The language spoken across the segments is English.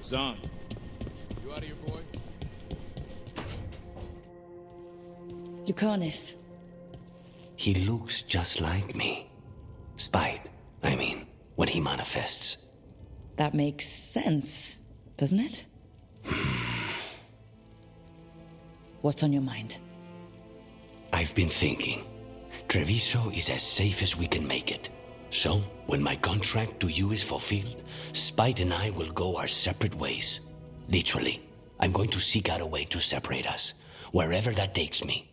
Son, you out of here, boy? Lucanus. He looks just like me. Spite, I mean, when he manifests. That makes sense, doesn't it? What's on your mind? I've been thinking. Treviso is as safe as we can make it. So, when my contract to you is fulfilled, Spite and I will go our separate ways. Literally, I'm going to seek out a way to separate us, wherever that takes me.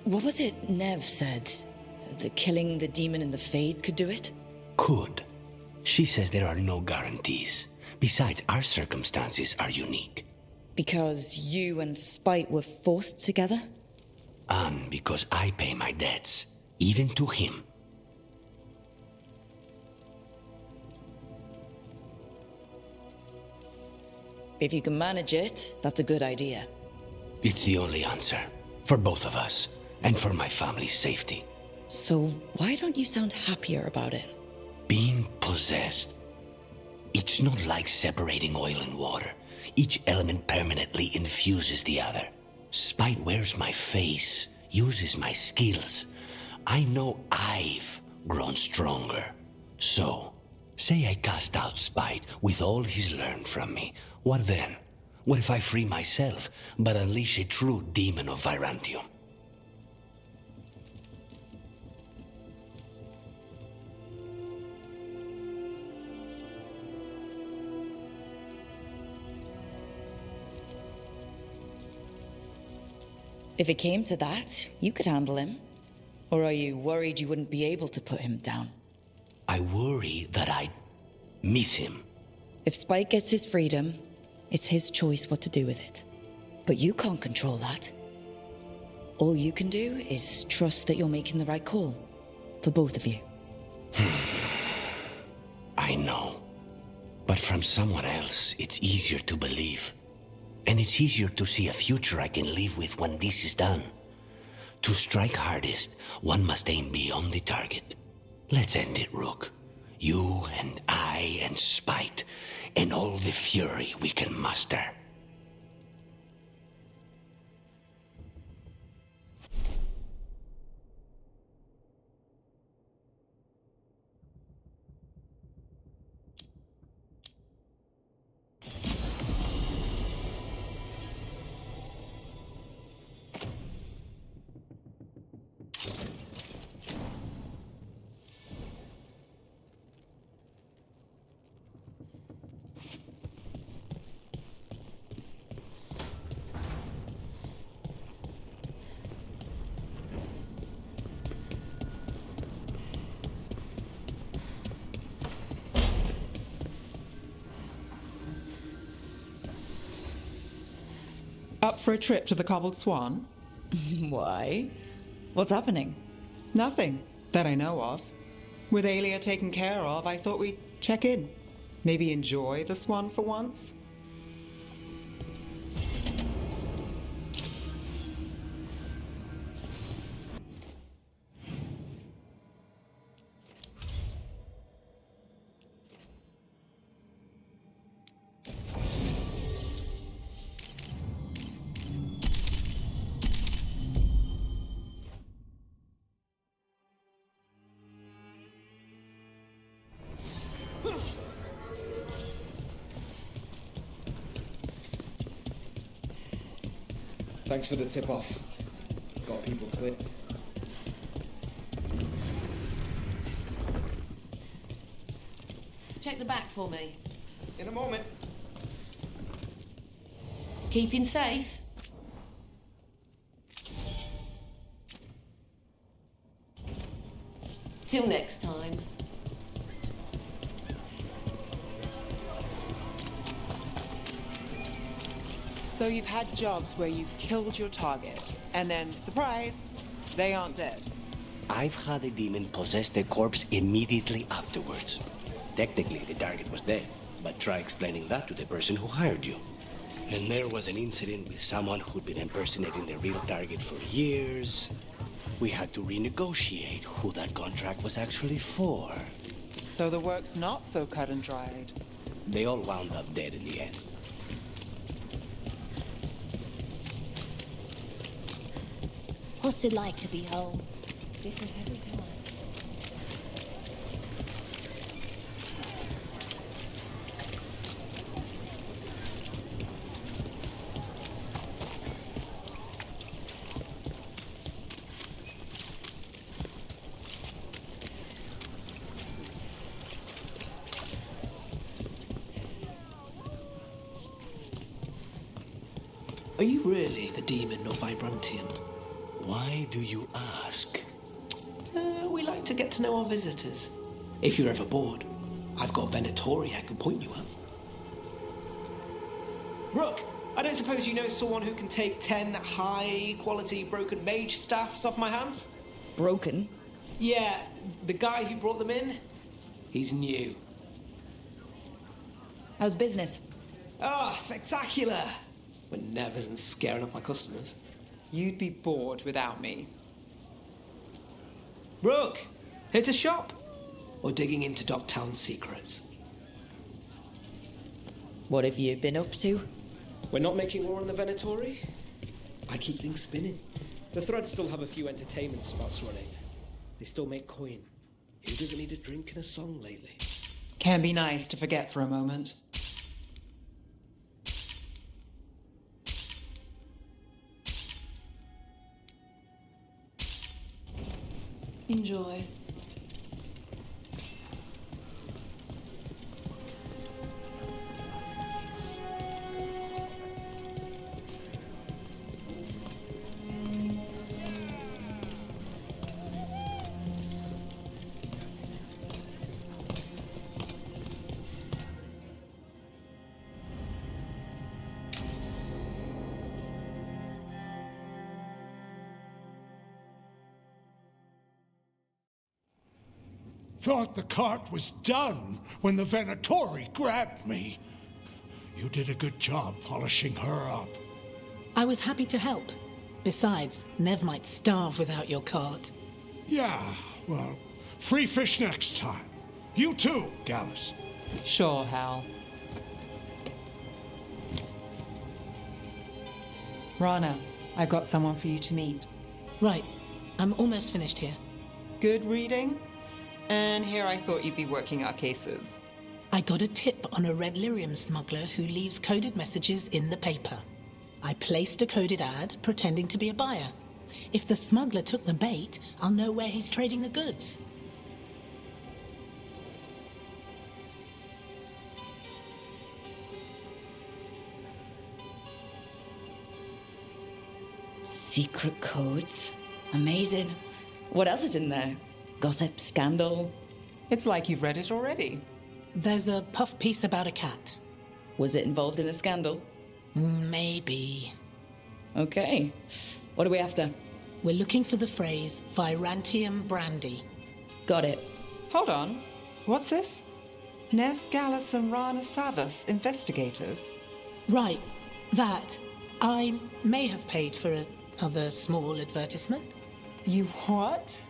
What was it Nev said? That killing the demon in the Fade could do it? Could. She says there are no guarantees. Besides, our circumstances are unique. Because you and Spite were forced together? And because I pay my debts, even to him. If you can manage it, that's a good idea. It's the only answer. For both of us. And for my family's safety. So why don't you sound happier about it? Being possessed. It's not like separating oil and water. Each element permanently infuses the other. Spite wears my face, uses my skills. I know I've grown stronger. So, say I cast out Spite with all he's learned from me. What then? What if I free myself, but unleash a true demon of Virantium? If it came to that, you could handle him. Or are you worried you wouldn't be able to put him down? I worry that I'd miss him. If Spike gets his freedom, it's his choice what to do with it. But you can't control that. All you can do is trust that you're making the right call. For both of you. I know. But from someone else, it's easier to believe. And it's easier to see a future I can live with when this is done. To strike hardest, one must aim beyond the target. Let's end it, Rook. You and I and Spite, and all the fury we can muster. Up for a trip to the Cobbled Swan? Why? What's happening? Nothing that I know of. With Aelia taken care of, I thought we'd check in. Maybe enjoy the Swan for once? Thanks for the tip-off. Got people clear. Check the back for me. In a moment. Keeping safe? Till next time. So you've had jobs where you killed your target, and then, surprise, they aren't dead. I've had a demon possess the corpse immediately afterwards. Technically, the target was dead, but try explaining that to the person who hired you. And there was an incident with someone who'd been impersonating the real target for years. We had to renegotiate who that contract was actually for. So the work's not so cut and dried. They all wound up dead in the end. What's it like to be home? Different every time. Are you really the demon of Vibrantium? Why do you ask? We like to get to know our visitors. If you're ever bored, I've got Venatori I can point you at. Rook, I don't suppose you know someone who can take 10 high-quality broken mage staffs off my hands? Broken? Yeah, the guy who brought them in, he's new. How's business? Oh, spectacular! When Nev isn't scaring off my customers. You'd be bored without me. Rook, here to shop? Or digging into Docktown's secrets? What have you been up to? We're not making war on the Venatori. I keep things spinning. The Threads still have a few entertainment spots running. They still make coin. Who doesn't need a drink and a song lately? Can be nice to forget for a moment. Enjoy. Thought the cart was done when the Venatori grabbed me. You did a good job polishing her up. I was happy to help. Besides, Nev might starve without your cart. Yeah, well, free fish next time. You too, Gallus. Sure, Hal. Rana, I've got someone for you to meet. Right. I'm almost finished here. Good reading? And here I thought you'd be working our cases. I got a tip on a red lyrium smuggler who leaves coded messages in the paper. I placed a coded ad pretending to be a buyer. If the smuggler took the bait, I'll know where he's trading the goods. Secret codes? Amazing. What else is in there? Gossip, scandal? It's like you've read it already. There's a puff piece about a cat. Was it involved in a scandal? Maybe. Okay. What are we after? We're looking for the phrase Virantium brandy. Got it. Hold on. What's this? Nev Gallus and Rana Savas, investigators. Right. That. I may have paid for another small advertisement. You what?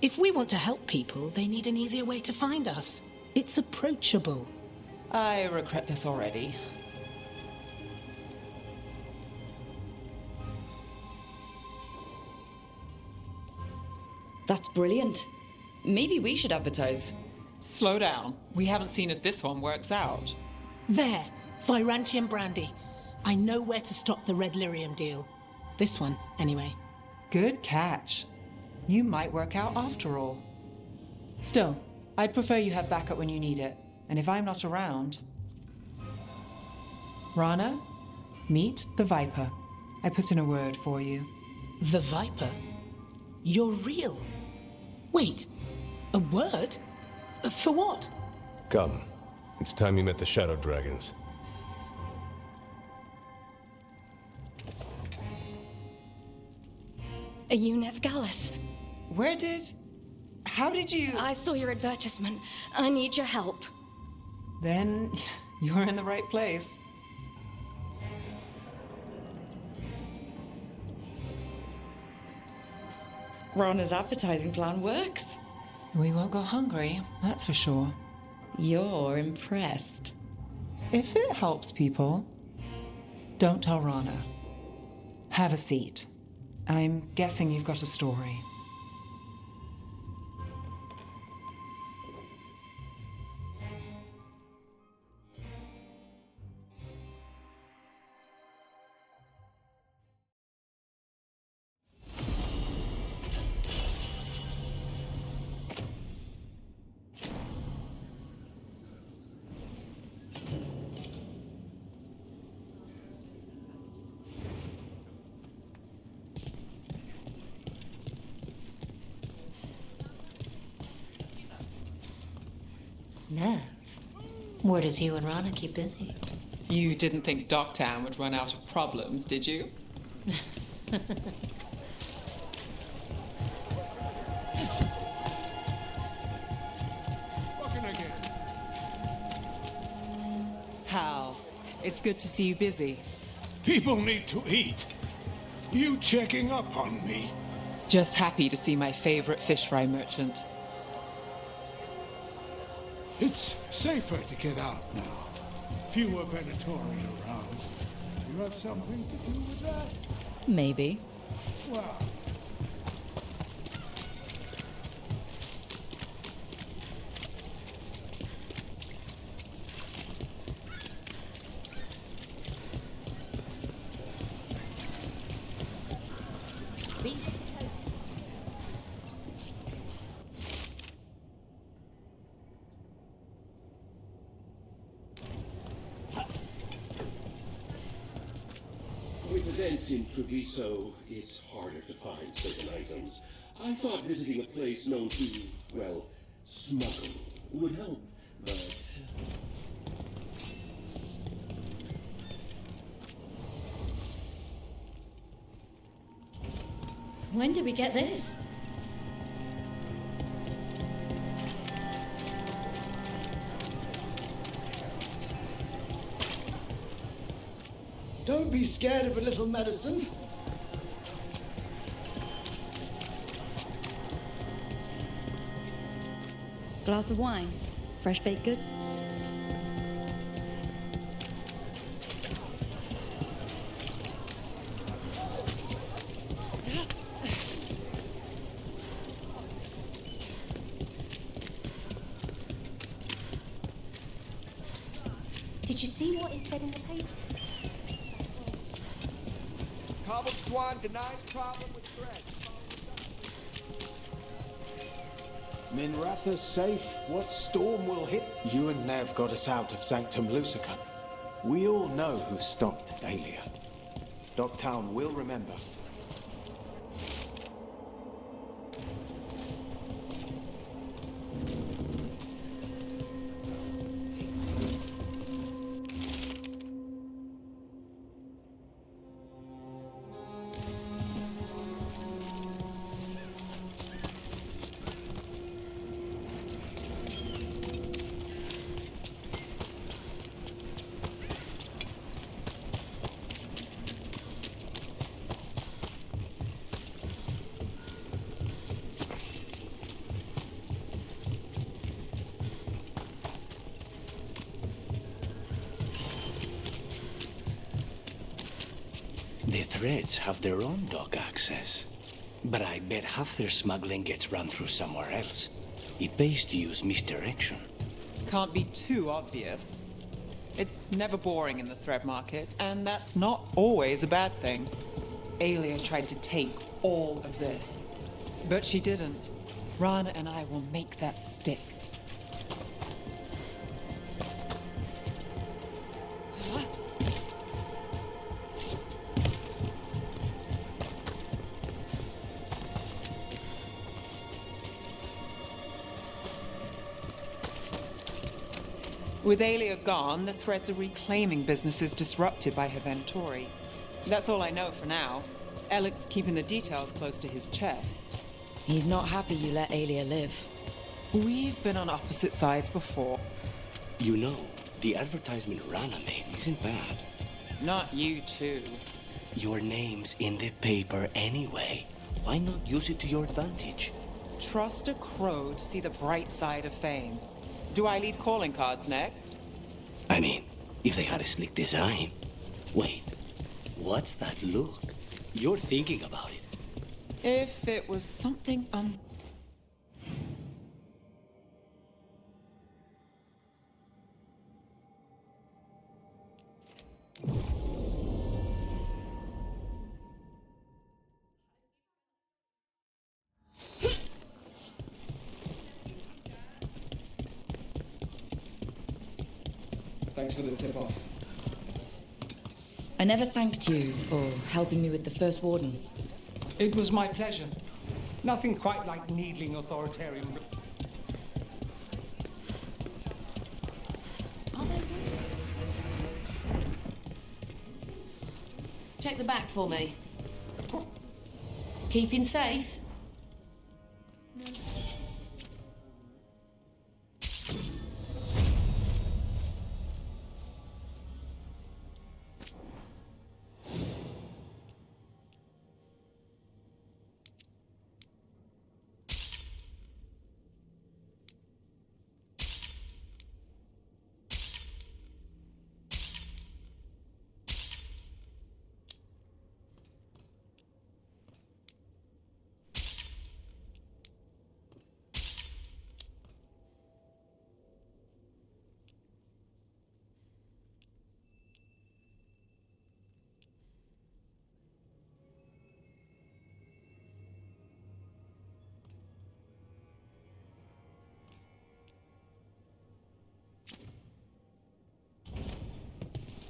If we want to help people, they need an easier way to find us. It's approachable. I regret this already. That's brilliant. Maybe we should advertise. Slow down. We haven't seen if this one works out. There. Virantium brandy. I know where to stop the red lyrium deal. This one, anyway. Good catch. You might work out after all. Still, I'd prefer you have backup when you need it. And if I'm not around... Rana, meet the Viper. I put in a word for you. The Viper? You're real? Wait, a word? For what? Come. It's time you met the Shadow Dragons. Are you Nev Gallus? How did you... I saw your advertisement. I need your help. Then you're in the right place. Rana's advertising plan works. We won't go hungry, that's for sure. You're impressed. If it helps people, don't tell Rana. Have a seat. I'm guessing you've got a story. Nev, where does you and Rana keep busy? You didn't think Dogtown would run out of problems, did you? Fucking again. Hal, it's good to see you busy. People need to eat. You checking up on me? Just happy to see my favorite fish fry merchant. It's safer to get out now. Fewer Venatori around. You have something to do with that? Maybe. Well, With events in Treviso, it's harder to find certain items. I thought visiting a place known to, well, smuggle would help, but... When did we get this? Don't be scared of a little medicine. Glass of wine? Fresh baked goods? Did you see what it said in the paper? Cobbled Swan denies problem with threat. Minratha's safe. What storm will hit? You and Nev got us out of Sanctum Lucican. We all know who stopped Dahlia. Dogtown will remember. The Threads have their own dock access. But I bet half their smuggling gets run through somewhere else. It pays to use misdirection. Can't be too obvious. It's never boring in the thread market, and that's not always a bad thing. Alia tried to take all of this, but she didn't. Rana and I will make that stick. With Alia gone, the Threads are reclaiming businesses disrupted by her Venatori. That's all I know for now. Alec's keeping the details close to his chest. He's not happy you let Alia live. We've been on opposite sides before. You know, the advertisement Rana made isn't bad. Not you two. Your name's in the paper anyway. Why not use it to your advantage? Trust a crow to see the bright side of fame. Do I leave calling cards next? I mean, if they had a slick design. Wait, what's that look? You're thinking about it. If it was something Thanks for the tip-off. I never thanked you for helping me with the First Warden. It was my pleasure. Nothing quite like needling authoritarian. Check the back for me. Keeping safe?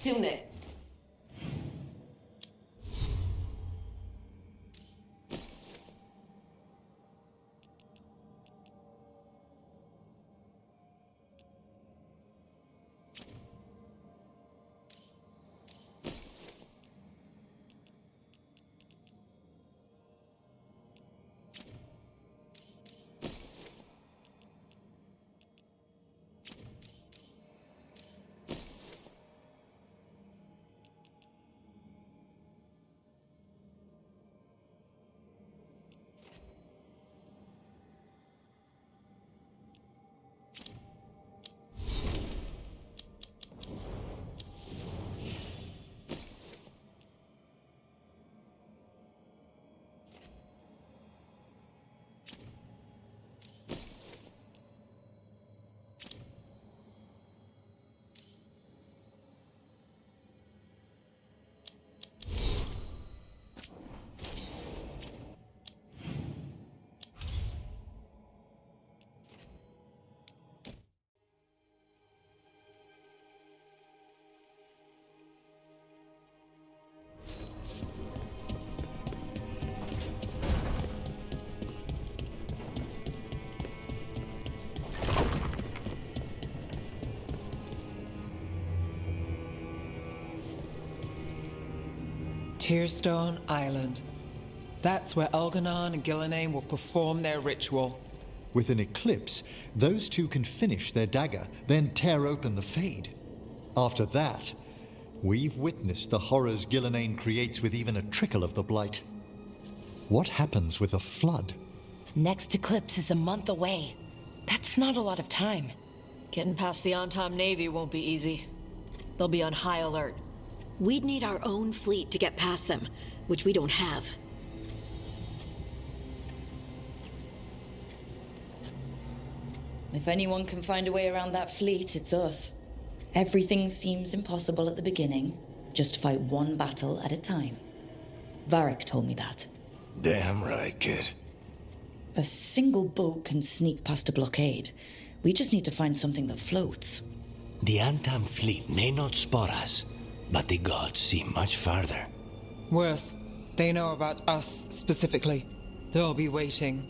Tilnet. Tearstone Island. That's where Elganon and Gillenane will perform their ritual. With an eclipse, those two can finish their dagger, then tear open the Fade. After that, we've witnessed the horrors Gillenane creates with even a trickle of the Blight. What happens with a flood? Next eclipse is a month away. That's not a lot of time. Getting past the Antom Navy won't be easy. They'll be on high alert. We'd need our own fleet to get past them, which we don't have. If anyone can find a way around that fleet, it's us. Everything seems impossible at the beginning. Just fight one battle at a time. Varric told me that. Damn right, kid. A single boat can sneak past a blockade. We just need to find something that floats. The Antam fleet may not spot us, but the gods see much farther. Worse, they know about us specifically. They'll be waiting.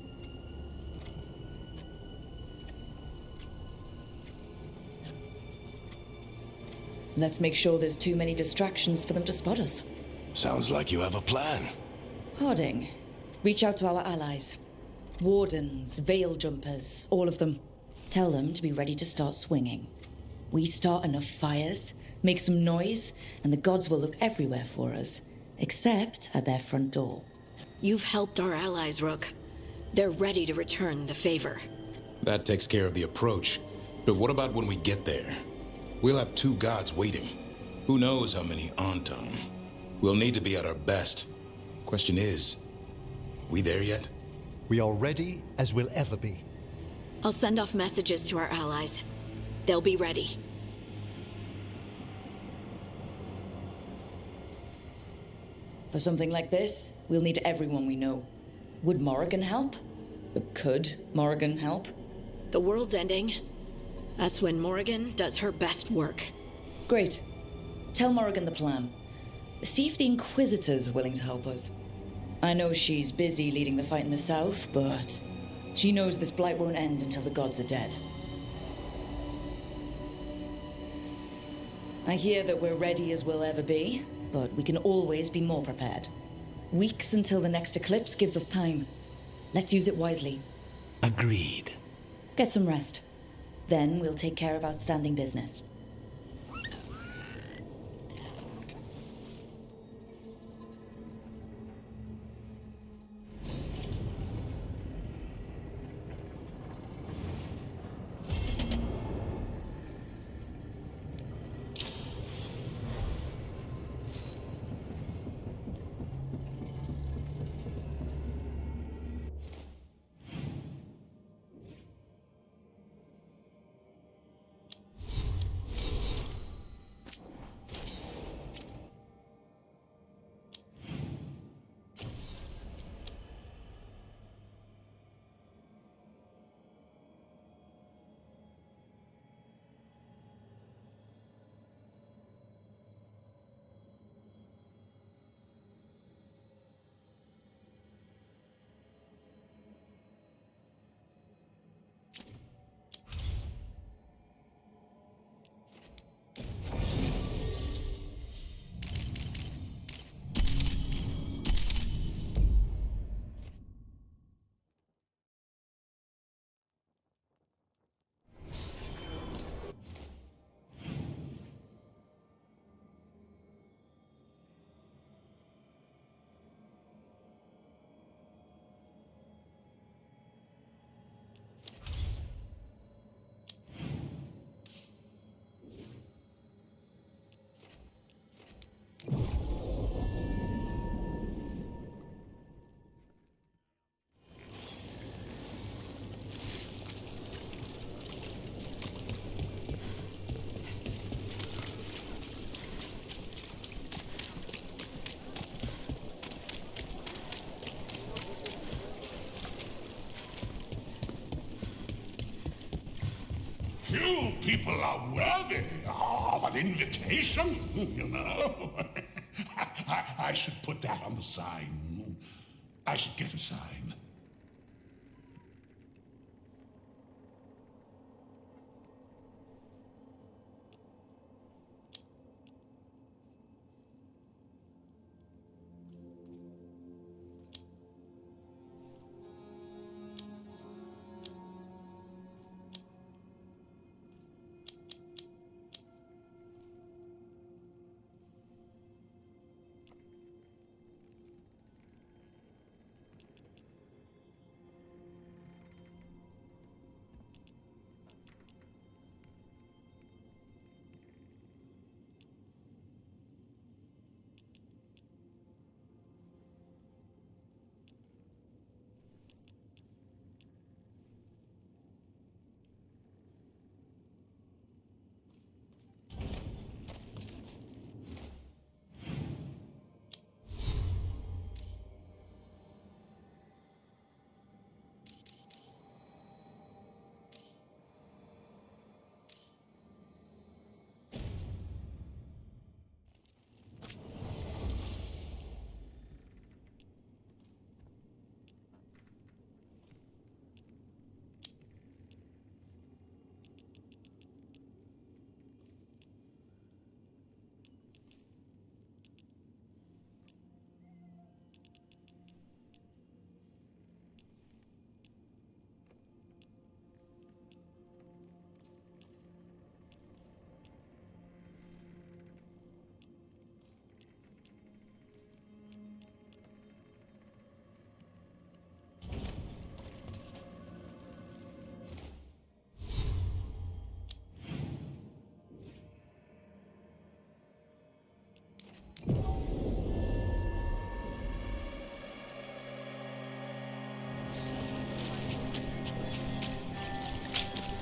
Let's make sure there's too many distractions for them to spot us. Sounds like you have a plan. Harding, reach out to our allies. Wardens, veil jumpers, all of them. Tell them to be ready to start swinging. We start enough fires, make some noise, and the gods will look everywhere for us, except at their front door. You've helped our allies, Rook. They're ready to return the favor. That takes care of the approach. But what about when we get there? We'll have 2 gods waiting. Who knows how many Anton? We'll need to be at our best. Question is, we there yet? We are ready as we'll ever be. I'll send off messages to our allies. They'll be ready. For something like this, we'll need everyone we know. Would Morrigan help? Could Morrigan help? The world's ending. That's when Morrigan does her best work. Great. Tell Morrigan the plan. See if the Inquisitor's willing to help us. I know she's busy leading the fight in the south, but she knows this blight won't end until the gods are dead. I hear that we're ready as we'll ever be, but we can always be more prepared. Weeks until the next eclipse gives us time. Let's use it wisely. Agreed. Get some rest. Then we'll take care of outstanding business. Few people are worthy of an invitation, you know. I should put that on the sign. I should get a sign.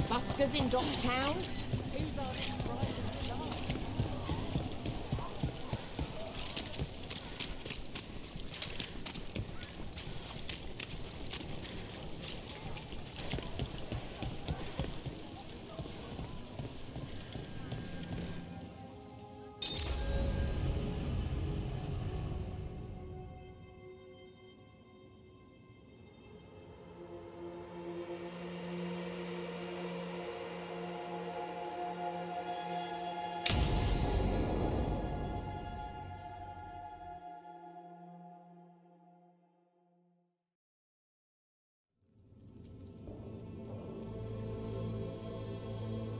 Buskers in Docktown? Who's our next rising star?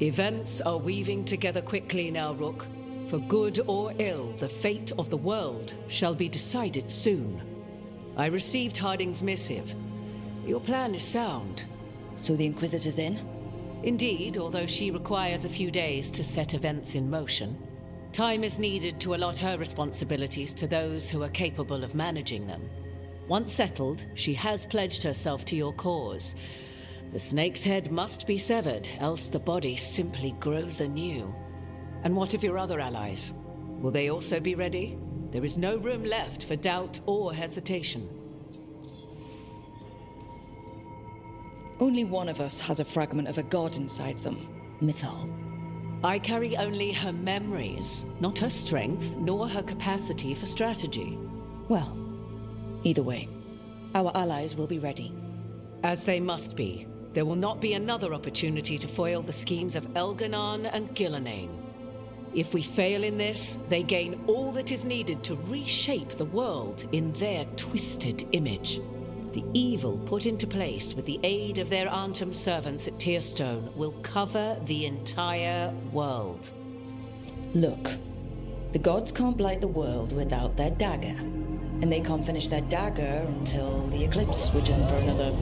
Events are weaving together quickly now, Rook. For good or ill, the fate of the world shall be decided soon. I received Harding's missive. Your plan is sound. So the Inquisitor's in? Indeed, although she requires a few days to set events in motion. Time is needed to allot her responsibilities to those who are capable of managing them. Once settled, she has pledged herself to your cause. The snake's head must be severed, else the body simply grows anew. And what of your other allies? Will they also be ready? There is no room left for doubt or hesitation. Only one of us has a fragment of a god inside them. Mythal. I carry only her memories, not her strength, nor her capacity for strategy. Well, either way, our allies will be ready. As they must be. There will not be another opportunity to foil the schemes of Elganon and Gillenane. If we fail in this, they gain all that is needed to reshape the world in their twisted image. The evil put into place with the aid of their Arnhem servants at Tearstone will cover the entire world. Look, the gods can't blight the world without their dagger. And they can't finish their dagger until the eclipse, which isn't for another...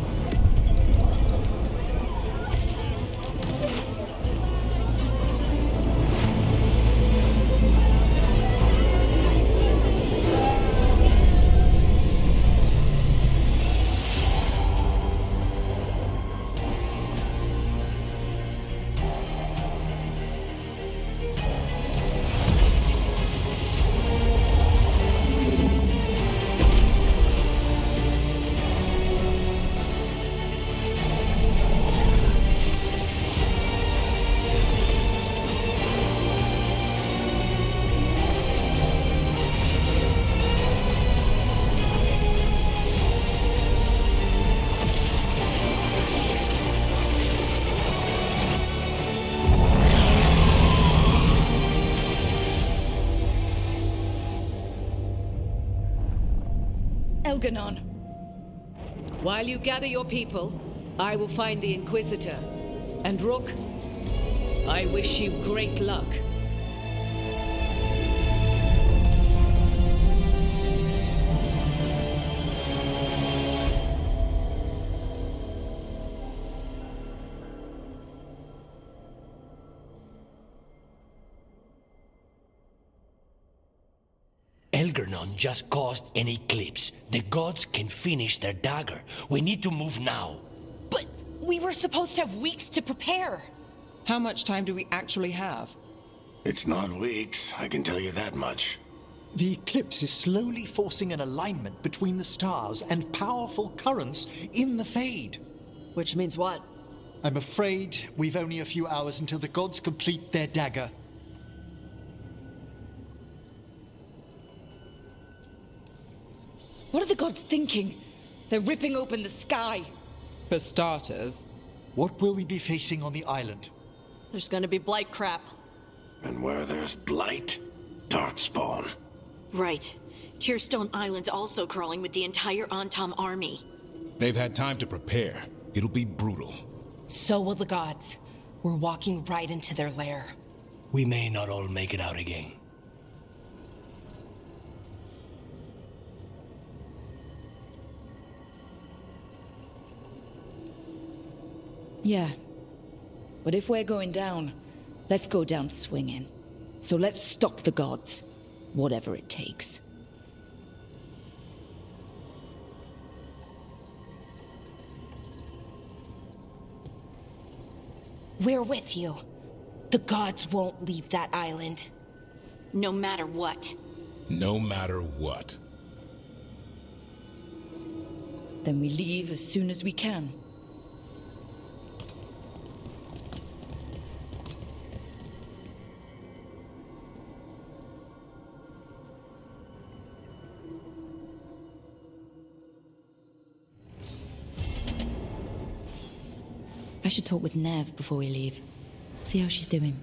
Elganon. While you gather your people, I will find the Inquisitor. And Rook, I wish you great luck. Elgernon just caused an eclipse. The gods can finish their dagger. We need to move now. But we were supposed to have weeks to prepare. How much time do we actually have? It's not weeks, I can tell you that much. The eclipse is slowly forcing an alignment between the stars and powerful currents in the Fade. Which means what? I'm afraid we've only a few hours until the gods complete their dagger. What are the gods thinking? They're ripping open the sky. For starters. What will we be facing on the island? There's gonna be blight crap. And where there's blight, darkspawn. Right. Tearstone Island's also crawling with the entire Antam army. They've had time to prepare. It'll be brutal. So will the gods. We're walking right into their lair. We may not all make it out again. Yeah. But if we're going down, let's go down swinging. So let's stop the gods, whatever it takes. We're with you. The gods won't leave that island. No matter what. No matter what. Then we leave as soon as we can. I should talk with Nev before we leave. See how she's doing.